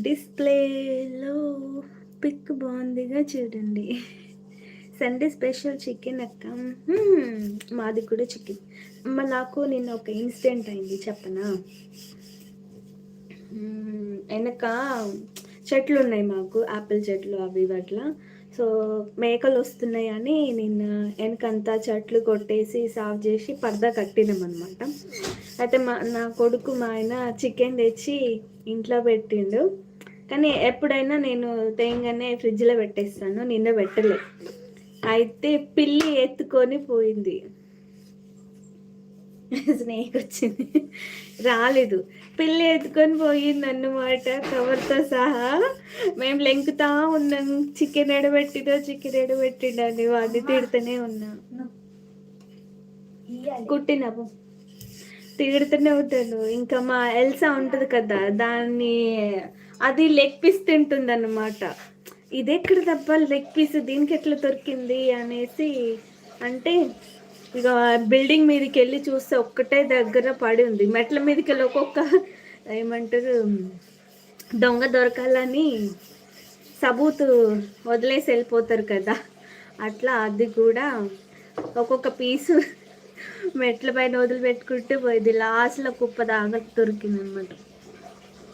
డిస్‌ప్లేలో పిక్ బావుందిగా చూడండి. Sunday special chicken అక్క. మాది కూడా చికెన్. నాకు నిన్న ఒక ఇన్సిడెంట్ అయింది చెప్పనా? ఎనక చెట్లున్నాయి మాకు. యాపిల్ చెట్లు అవి ఇవి అట్లా. సో, మేకలొస్తున్నాయని నిన్న ఎనకంతా చెట్లు కొట్టేసి, సాఫ్ జేసి పరదా కట్టినామనమాట. అయితే నా కొడుకు, మా ఆయన చికెన్ తెచ్చి ఇంట్లో పెట్టిండు. కానీ ఎప్పుడైనా నేను తేంగానే ఫ్రిడ్జ్‌లో పెట్టేస్తాను. నిన్న పెట్టలే. అయితే పిల్లి ఎత్తుకొని పోయింది. స్నేక్ వచ్చింది. రాలేదు. పిల్లి ఎత్తుకొని పోయిందన్నమాట కవర్‌తో సహా. మేము లెంకుతా ఉన్నాం. చికెన్ ఎడబెట్టిండో, చికెన్ ఎడబెట్టిండో అని వాడిని తిడుతూనే ఉన్నా. కుట్టినా పో. తిడుతూనే ఉంటాను. ఇంకా మా ఎల్సా ఉంటది కదా! దాన్ని అది లెగ్ పీస్ తింటుందన్నమాట. ఇదెక్కడిదబ్బా లెగ్ పీస్ దీనికెట్లా దొరికింది అనేసి అంటే ఇక బిల్డింగ్ మీదకెళ్ళి చూస్తే ఒక్కటే దగ్గర పడి ఉంది. మెట్ల మీదకెళ్ళి ఒక్కొక్క ఏమంటారు దొంగ దొరకాలని సబూతు వదిలేసి వెళ్ళిపోతారు కదా! అట్లా అది కూడా ఒక్కొక్క పీసు మెట్ల పైన వదిలిపెట్టుకుంటూ పోయింది. లాస్ట్‌లో కుప్ప దాకా దొరికిందనమాట.